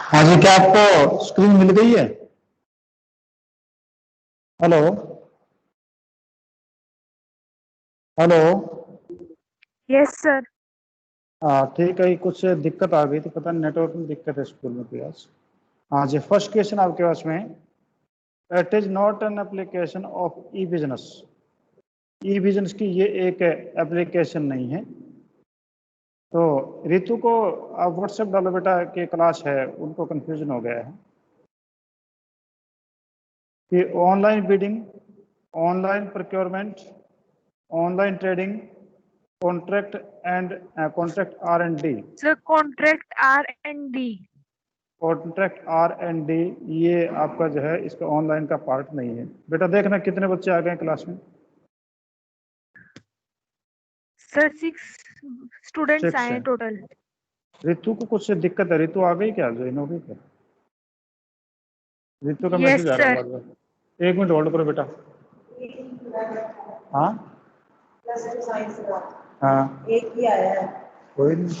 हाँ जी, क्या आपको स्क्रीन मिल गई है? Hello hello. Yes sir. हाँ ठीक है, कुछ दिक्कत आ गई थी, पता नहीं नेटवर्क में दिक्कत है स्कूल में कोई आज। हाँ जी, फर्स्ट क्वेश्चन आपके पास में, it is not an application of E business. E business की ये एक एप्लीकेशन नहीं है। तो रितु को आप व्हाट्सएप डालो बेटा, कि क्लास है, उनको कंफ्यूजन हो गया है कि online bidding, online procurement, online trading, contract and contract R and D. Sir contract R&D। Contract R and D, ये आपका जो है इसका ऑनलाइन का पार्ट नहीं है। बेटा देखना कितने बच्चे आ गए हैं क्लास में। सर 6 स्टूडेंट्स 6 आए है। हैं टोटल। रितु को कुछ दिक्कत है, रितु आ गई क्या, ज्वाइन हो गई क्या? रितु का यस मैसेज आ रहा है सर। बार बार। एक मिनट होल्ड करो बेटा। हाँ हाँ, एक ही आया है। कोई नहीं,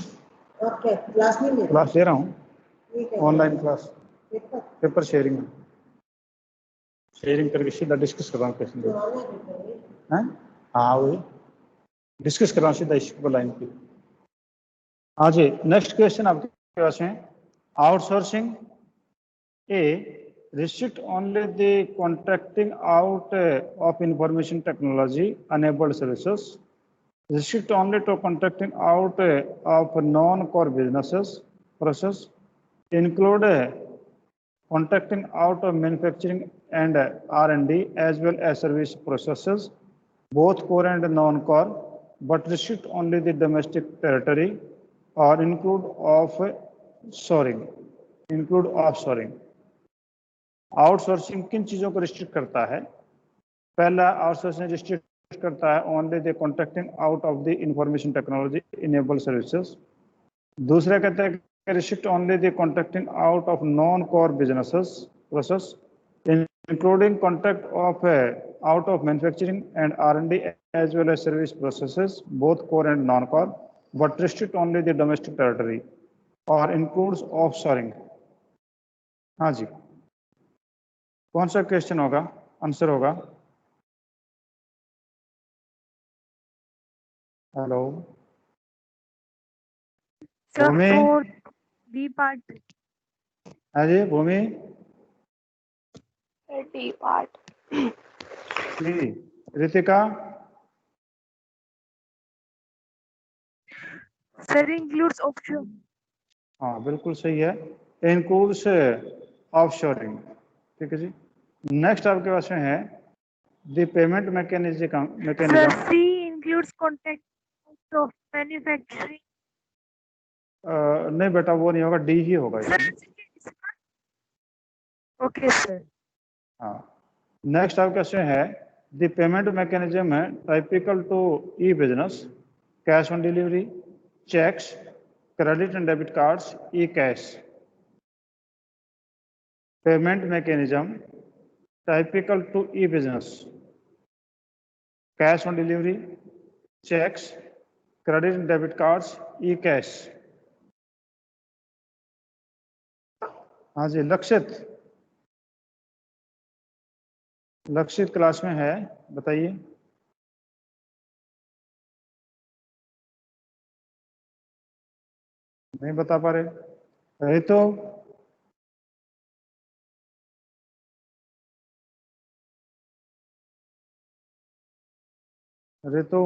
ओके, क्लास नहीं ले क्लास ले रहा हूँ, ठीक है। Online class, paper paper sharing में, शेयरिंग करके सीधा डिस्कस कर रहा हूँ क्वेश्चन। पुराना पेपर है। हैं? हाँ वही डिस्कस कर रहा हूँ सीधा इस लाइन पे। हाँ जी, नेक्स्ट क्वेश्चन आपके पास है, outsourcing A restrict only the contracting out of information technology enabled services, restrict only to contracting out of non-core businesses process, include contracting out of manufacturing and R&D as well as service processes, both core and non-core, but restrict only the domestic territory, or include offshoring, include offshoring। Outsourcing किन चीज़ों को restrict करता है? पहला, outsourcing restrict करता है only the contracting out of the information technology enable services. दूसरा कहता है कि restrict only the contracting out of non core businesses process including contract of out of manufacturing and R&D as well as service processes both core and non core, but restrict only the domestic territory और includes offshoring. हाँ जी, कौन सा question होगा, answer होगा? Hello sir Bhumi, 4 D part. हाँ जी भूमि, D part. जी Ritika, sir includes option. हाँ बिल्कुल सही है, इंक्लूड्स ऑफशोरिंग। ठीक है जी। नेक्स्ट आपके पास में है the payment mechanism. Sir C includes contract of manufacturing. नहीं बेटा वो नहीं होगा, डी ही होगा सर इसमें। Okay sir. हाँ, नेक्स्ट आपके पास में है द पेमेंट मैकेनिज्म है typical to e business, cash on delivery, cheques, credit and debit cards, e cash. Payment mechanism typical to e business, cash on delivery, cheques, credit and debit cards, e cash. हाँ जी, लक्षित, लक्षित class में है, बताइए। नहीं बता पा रहे तो रितु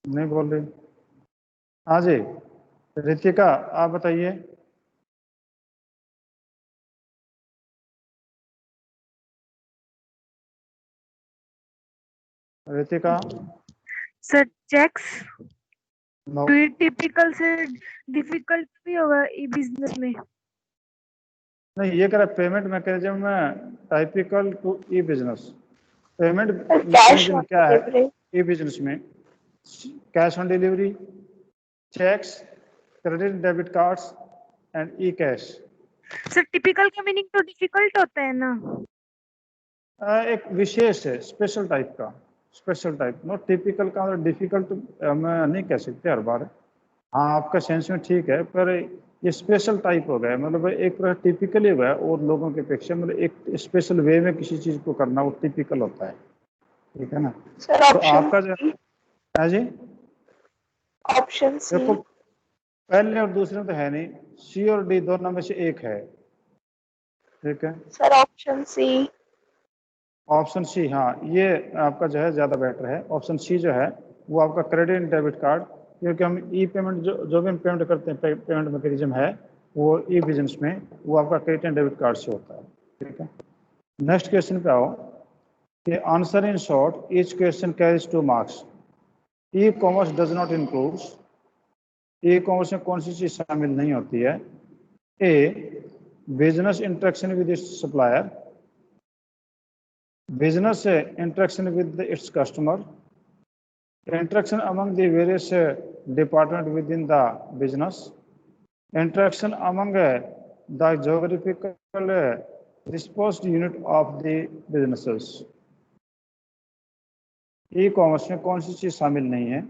नहीं बोल रही। हाँ जी, रितिका आप बताइए। रितिका, सर चेक्स नो, तो ये टिपिकल से डिफिकल्ट भी होगा ई बिजनेस में। नहीं ये कह रहा पेमेंट मैकेनिज्म में typical to e business. Payment cash mechanism on क्या है डिलीवरी। ई बिजनेस में? Cash on delivery, cheques, credit debit cards and e cash. Sir typical का मीनिंग तो डिफिकल्ट होता है ना। एक विशेष है, स्पेशल टाइप का, स्पेशल टाइप, नॉट टिपिकल का। डिफिकल्ट मैं नहीं कह सकते हर बार। हाँ आपका सेंस में ठीक है, पर ये स्पेशल टाइप हो गया, मतलब एक प्रकार टिपिकली हो गया और लोगों के अपेक्षा, मतलब एक स्पेशल वे में किसी चीज को करना वो टिपिकल होता है, ठीक है ना। सर तो ऑप्शन आपका जो है जी, ऑप्शन सी। देखो पहले और दूसरे में तो है नहीं, सी और डी दोनों में से एक है, ठीक है। Sir option C. Option C, हाँ ये आपका जो है ज़्यादा बेटर है। ऑप्शन सी जो है वो आपका क्रेडिट एंड डेबिट कार्ड, क्योंकि हम ई पेमेंट जो भी हम पेमेंट करते हैं, पेमेंट मैकेनिज्म है वो ई बिजनेस में वो आपका क्रेडिट एंड डेबिट कार्ड से होता है, ठीक है। नेक्स्ट क्वेश्चन पे आओ कि answer in short each question carries 2 marks. E commerce does not include, e commerce में कौन सी चीज़ शामिल नहीं होती है? A business interaction with its supplier, business interaction with its customer, interaction among the various department within the business, interaction among the geographical dispersed unit of the businesses। E commerce में कौन सी चीज शामिल नहीं है?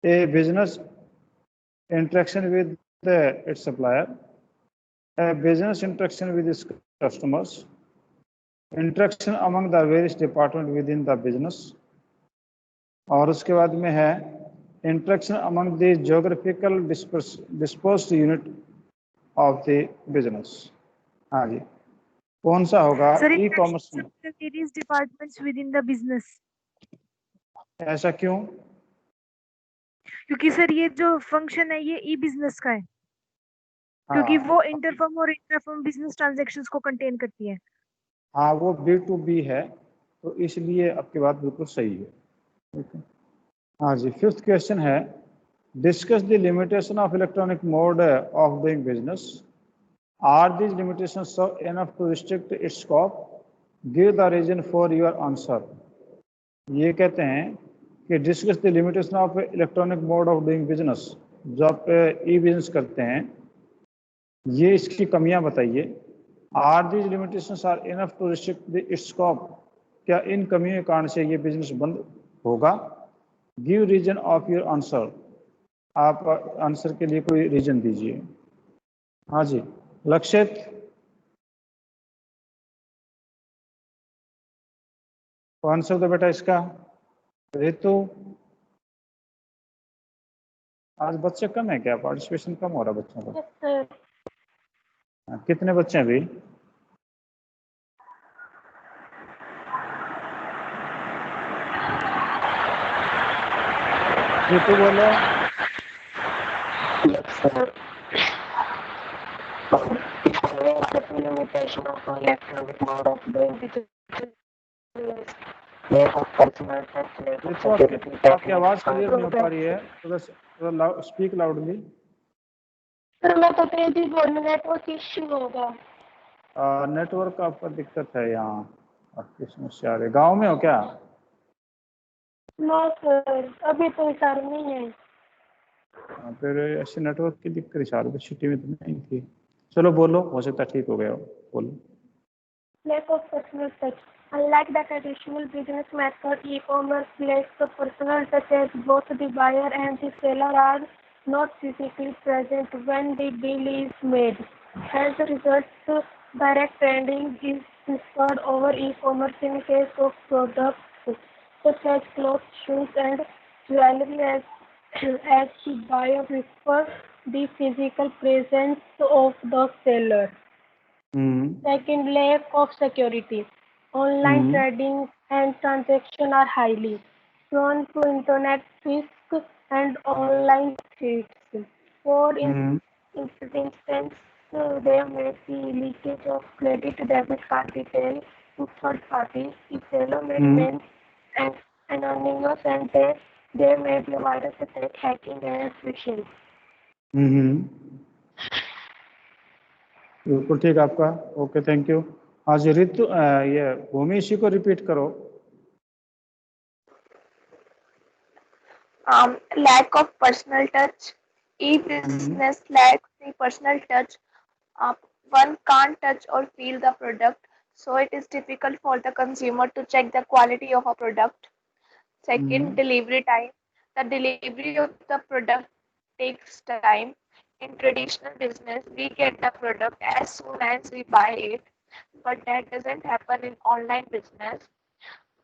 A business interaction with its supplier, a business interaction with its customers, interaction among the various department within the business, और उसके बाद में है interaction among the geographical dispersed unit of the business. हाँ जी, कौन सा होगा Sir, ई कॉमर्स में? the various departments within the business. ऐसा क्यों? क्योंकि सर ये जो फंक्शन है ये ई बिजनेस का है, क्योंकि हाँ वो इंटरफर्म और इंट्राफर्म बिजनेस ट्रांजैक्शंस को कंटेन करती है। हाँ, वो B2B है, तो इसलिए आपकी बात बिल्कुल सही है, ठीक है। हाँ जी, फिफ्थ क्वेश्चन है discuss the limitation of electronic mode of doing business. Are these limitations enough to restrict its scope? Give the reason for your answer. ये कहते हैं कि discuss the limitation of electronic mode of doing business, जो आप ई business करते हैं, ये इसकी कमियां बताइए। Are these limitations are enough to restrict the its scope? क्या इन कमियों के कारण से ये बिजनेस बंद होगा? Give reason of your answer. आप आंसर के लिए कोई रीजन दीजिए। हाँ जी, लक्षित। कौन सा बेटा इसका? रितु, आज बच्चे कम है क्या? पार्टिसिपेशन कम हो रहा है बच्चों का? कितने बच्चे हैं अभी? रितु बोलो। Limitation of electronic mode of doing business, lack of personal touch, lack of Ritu, security, आपकी आवाज क्लियर नहीं हो पा रही है, थोड़ा स्पीक लाउडली। सर मैं तो तेज ही बोल, नेटवर्क इश्यू होगा। नेटवर्क का आपका दिक्कत है यहाँ, आपकी समस्या आ रही है। गाँव में हो क्या? ना सर, अभी तो सर नहीं है। फिर ऐसे नेटवर्क की दिक्कत इशारे पे सिटी में तो नहीं थी। चलो बोलो, हो सकता है ठीक हो गया हो, बोलो। Lack of personal touch. Unlike the traditional business method, e-commerce lacks the personal touch as both the buyer and the seller are not physically present when the deal is made. As a result, direct trading is preferred over e-commerce in case of products such as clothes, shoes, and jewelry, as the buyer prefers the physical presence of the seller. Second, lack of security. Online trading and transactions are highly prone to internet risk and online threats. For instance, there may be leakage of credit debit card details to third parties. The seller may remain anonymous, and there may be virus attack, hacking, and phishing. बिल्कुल ठीक आपका, okay thank you. हाँ जी रितु, ये भूमि इसी को repeat करो। Lack of personal touch. E-business lacks the personal touch. One can't touch or feel the product, so it is difficult for the consumer to check the quality of a product. Second, delivery time. The delivery of the product takes time. In traditional business, we get the product as soon as we buy it, but that doesn't happen in online business.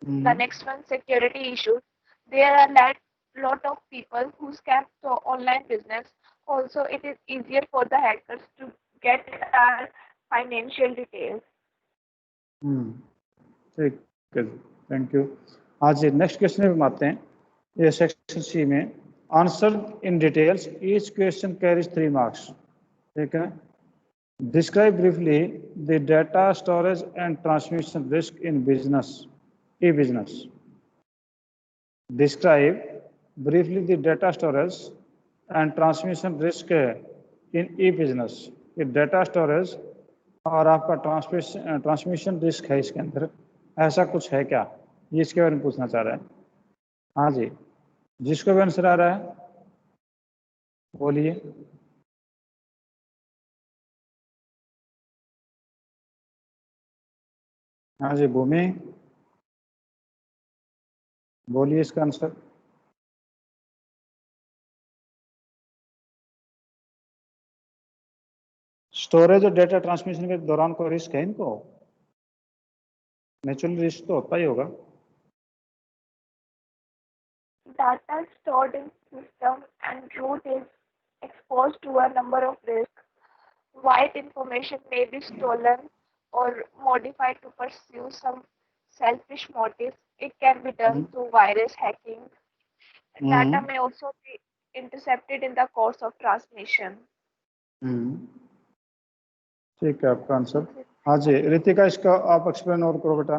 The next one, security issues. There are lot of people who scam the online business. Also, it is easier for the hackers to get our financial details. ठीक है, thank you. आज next question में आते हैं। ये section C में answer in details, each question carries 3 marks. ठीक है। Describe briefly the data storage and transmission risk in business, E business. Describe briefly the data storage and transmission risk in E business. ये data storage और आपका transmission risk है इसके अंदर, ऐसा कुछ है क्या, ये इसके बारे में पूछना चाह रहा है। हाँ जी, जिसको भी आंसर आ रहा है बोलिए। हाँ जी भूमि, बोलिए इसका आंसर। स्टोरेज और डेटा ट्रांसमिशन के दौरान कोई रिस्क है इनको? नेचुरल रिस्क तो होता ही होगा। Data stored in system and root is exposed to a number of risks. White information may be stolen or modified to pursue some selfish motives. It can be done through virus hacking. Data may also be intercepted in the course of transmission. ठीक है आपका answer. हाँ जी रितिका, इसका आप explain और करो बेटा।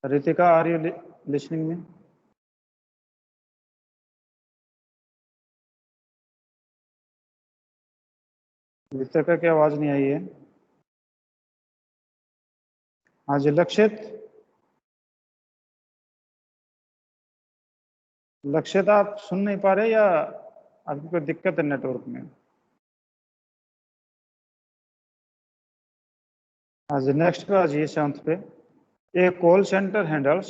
Ritika, are you listening में? रितिका की आवाज नहीं आई है। हाँ जी लक्षित, लक्षित आप सुन नहीं पा रहे या आपकी कोई दिक्कत है नेटवर्क में? हाँ जी नेक्स्ट पे आ जाइए, 7th पे। A call centre handles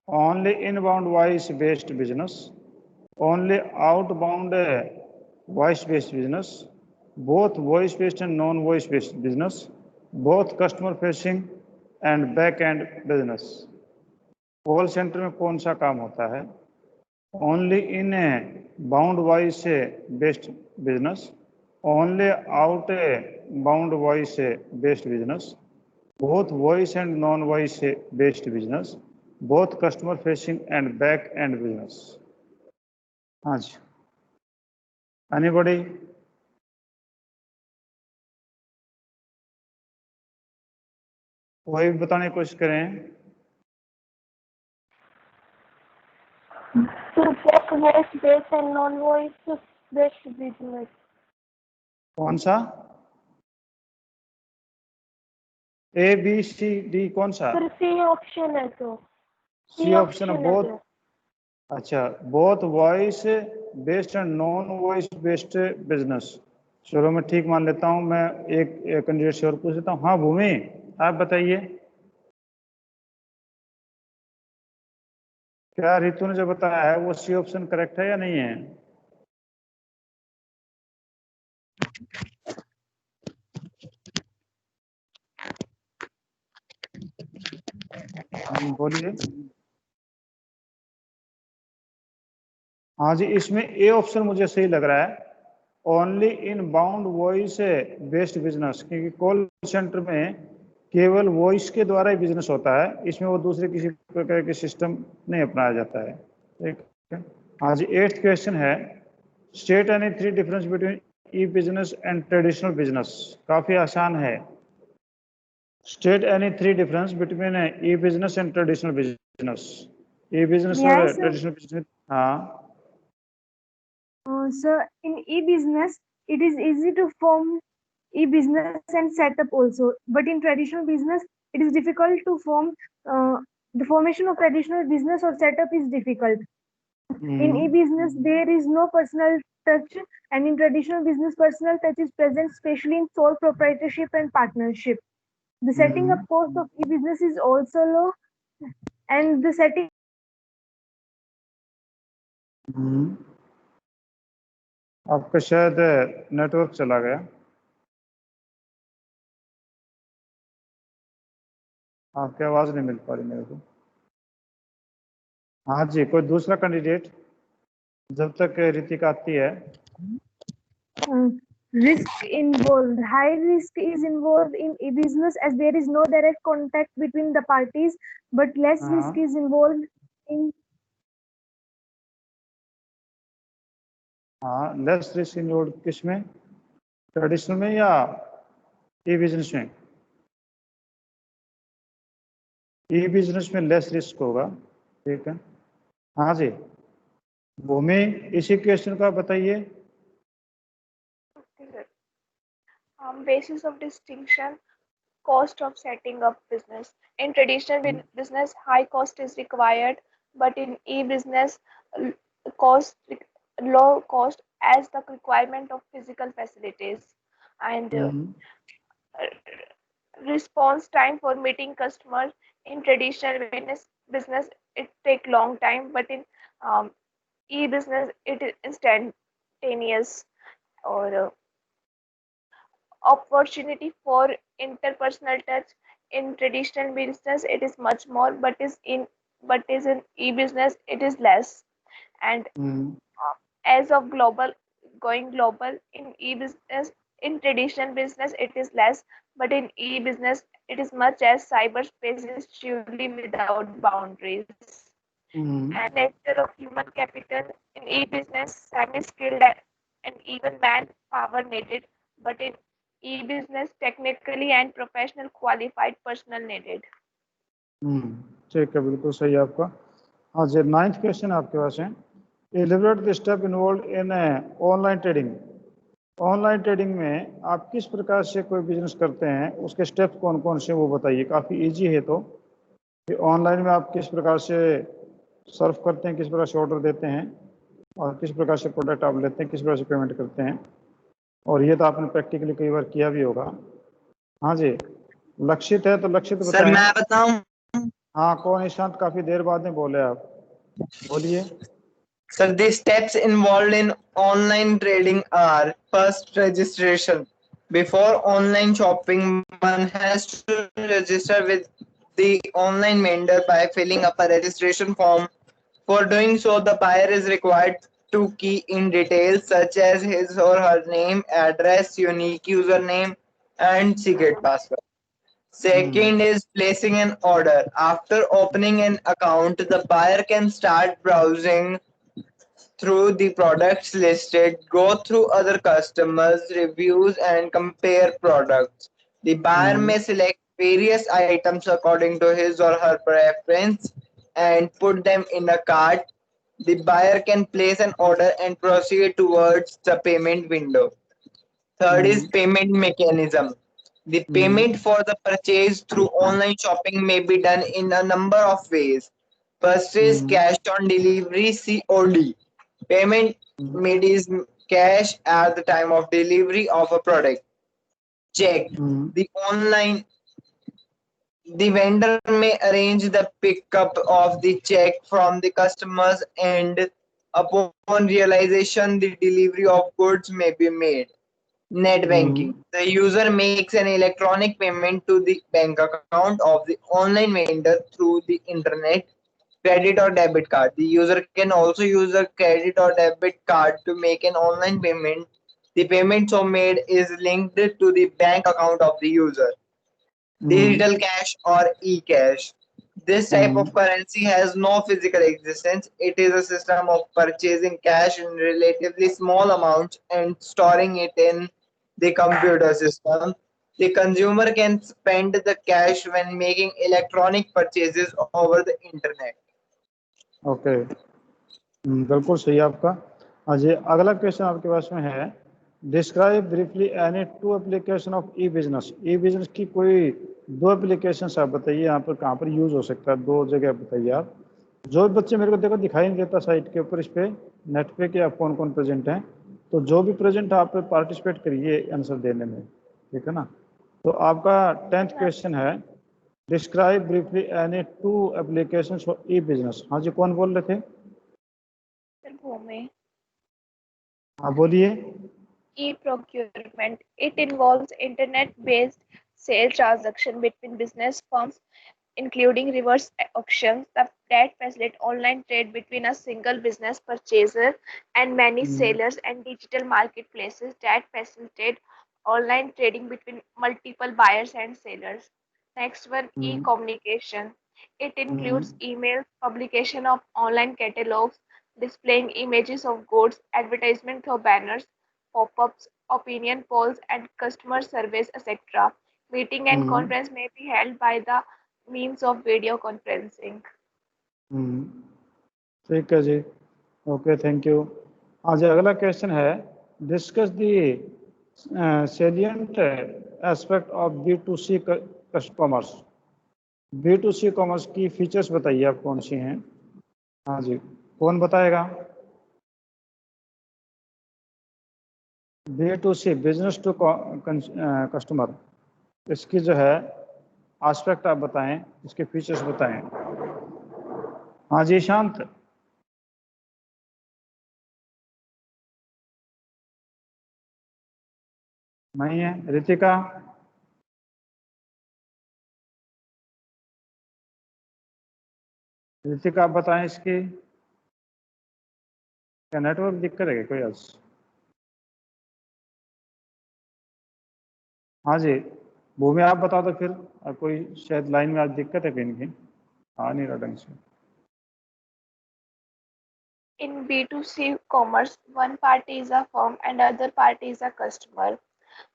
only inbound voice based business, only outbound voice based business, both voice based and non voice based business, both customer facing and back end business. Call centre में कौन सा काम होता है? Only in a bound voice based business, only outbound voice based business, both voice and non-voice based business, both customer facing and back end business. हाँ जी, anybody? कोई भी बताने की कोशिश करें। To check voice based and non-voice based business. कौन सा? A B C D कौन सा? फिर सी ऑप्शन है तो सी ऑप्शन है बोथ। अच्छा, both voice based and non voice based business. चलो मैं ठीक मान लेता हूं। मैं एक कैंडिडेट से और पूछ लेता हूँ। हाँ भूमि, आप बताइए, क्या रितु ने जो बताया है वो सी ऑप्शन करेक्ट है या नहीं है? बोलिए। हाँ जी, इसमें ए ऑप्शन मुझे सही लग रहा है, ओनली इन बाउंड वॉइस बेस्ड बिजनेस, क्योंकि कॉल सेंटर में केवल वॉइस के द्वारा ही बिजनेस होता है, इसमें वो दूसरे किसी प्रकार के सिस्टम नहीं अपनाया जाता है। ठीक है। हाँ जी 8th क्वेश्चन है, state any 3 difference between E business and traditional business. काफी आसान है। State any 3 difference between E business and traditional business. E business और Yes, sir. Traditional business. हाँ So in e-business, it is easy to form e-business and setup also. But in traditional business, it is difficult to form. The formation of traditional business or setup is difficult. In e-business, there is no personal touch, and in traditional business, personal touch is present, especially in sole proprietorship and partnership. The setting up cost of e-business is also low, and the setting आपका शायद network चला गया। आपकी आवाज नहीं मिल पा रही मेरे को। हाँ जी, कोई दूसरा कैंडिडेट जब तक ऋतिका आती है। Risk involved. High risk is involved in e-business as there is no direct contact between the parties, but less risk is involved in हाँ, लेस रिस्क इन्वॉल्व किसमें, ट्रेडिशनल में या ई बिजनेस में? ई बिजनेस में लेस रिस्क होगा, ठीक है। हाँ जी, भूमि इसी क्वेश्चन का बताइए। Basis of distinction, cost of setting up business. In traditional business, high cost is required, but in e-business, cost low cost as the requirement of physical facilities and response time for meeting customers. In traditional business it take long time, but in e-business it is instantaneous. Or opportunity for interpersonal touch. In traditional business it is much more, but is in e-business it is less. And as of going global in e-business, in traditional business it is less, but in e-business it is much, as cyberspace is truly without boundaries. And nature of human capital in e-business, semi-skilled and even manpower needed, but in e-business technically and professional qualified personnel needed. ठीक है, बिल्कुल सही आपका। हाँ जी, 9th question आपके पास है। एलिब्रेट the step involve in online trading. Online trading में आप किस प्रकार से कोई बिजनेस करते हैं, उसके स्टेप कौन कौन से वो बताइए। काफ़ी इजी है, तो ऑनलाइन में आप किस प्रकार से सर्व करते हैं, किस प्रकार से ऑर्डर देते हैं, और किस प्रकार से प्रोडक्ट आप लेते हैं, किस प्रकार से पेमेंट करते हैं, और ये तो आपने प्रैक्टिकली कई बार किया भी होगा। हाँ जी, लक्षित है तो लक्षित बताएं। सर मैं बताऊं? हाँ, कौन ईशांत, काफी देर बाद में बोले आप, बोलिए। Sir, the steps involved in online trading are: first, registration. Before online shopping, one has to register with the online vendor by filling up a registration form. For doing so, the buyer is required to key in details such as his or her name, address, unique username, and secret password. Second is placing an order. After opening an account, the buyer can start browsing through the products listed, go through other customers' reviews, and compare products. The buyer may select various items according to his or her preference and put them in a cart. The buyer can place an order and proceed towards the payment window. Third is payment mechanism. The payment for the purchase through online shopping may be done in a number of ways. First is cash on delivery, COD. Payment made is cash at the time of delivery of a product. Check. The vendor may arrange the pickup of the check from the customer's end. Upon realization, the delivery of goods may be made. Net banking. The user makes an electronic payment to the bank account of the online vendor through the internet. Credit or debit card. The user can also use a credit or debit card to make an online payment. The payment so made is linked to the bank account of the user. Digital cash or e-cash. This type of currency has no physical existence. It is a system of purchasing cash in relatively small amounts and storing it in the computer system. The consumer can spend the cash when making electronic purchases over the internet. Okay, बिल्कुल सही आपका। हाँ जी, अगला question आपके पास में है। Describe briefly any two application of E business. E business की कोई दो एप्लीकेशन आप बताइए, यहाँ पर कहाँ पर यूज हो सकता है, दो जगह बताइए आप। जो बच्चे मेरे को देखो दिखाई नहीं देता साइट के ऊपर, इस पे नेट पे कि आप कौन कौन प्रेजेंट हैं, तो जो भी प्रेजेंट आप पार्टिसिपेट करिए आंसर देने में, ठीक है ना। तो आपका 10th क्वेश्चन है, describe briefly any two application for E business. हाँ जी, कौन बोल रहे थे? Bhumi. हाँ बोलिए। E-procurement. It involves internet-based sale transaction between business firms, including reverse auctions that facilitate online trade between a single business purchaser and many sellers, and digital marketplaces that facilitate online trading between multiple buyers and sellers. Next one, e-communication. It includes email, publication of online catalogs, displaying images of goods, advertisement through banners, pop-ups, opinion polls, and customer surveys, etc. Meeting and conference may be held by the means of video conferencing. ठीक है जी, okay, thank you. आज अगला question है, discuss the salient aspect of B2C commerce. B2C commerce की features बताइए आप कौन सी हैं? हाँ जी, कौन बताएगा? B2C, बिजनेस टू कस्टमर, इसकी जो है एस्पेक्ट आप बताएं, इसके फीचर्स बताएं। हाँ जी शांत। नहीं है। रितिका? रितिका आप बताएं इसकी। क्या नेटवर्क दिक्कत है कोई आज? हाँ जी भूमि आप बता दो फिर, कोई शायद लाइन में आज दिक्कत है कहीं ना कहीं, आ नहीं रहा ढंग से। In B2C commerce, one party is a firm and other party is a customer.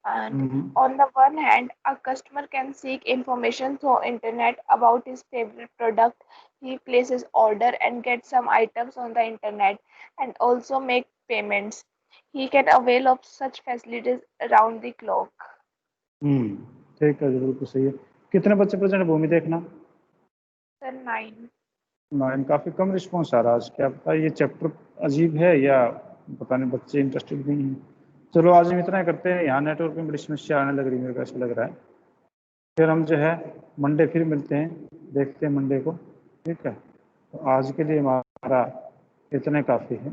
And on the one hand, a customer can seek information through internet about his favorite product. He places order and gets some items on the internet and also make payments. He can avail of such facilities around the clock. ठीक है, बिल्कुल सही है। कितने बच्चे present भूमि देखना? Sir, 9. 9। काफी कम response आ रहा है आज। क्या पता ये चैप्टर अजीब है या पता नहीं बच्चे इंटरेस्टेड नहीं हैं। चलो आज हम इतना करते हैं, यहाँ नेटवर्क में बड़ी समस्या आने लग रही है मेरे को ऐसा लग रहा है। फिर हम जो है मंडे फिर मिलते हैं, देखते हैं मंडे को, ठीक है। तो आज के लिए हमारा इतना काफ़ी है।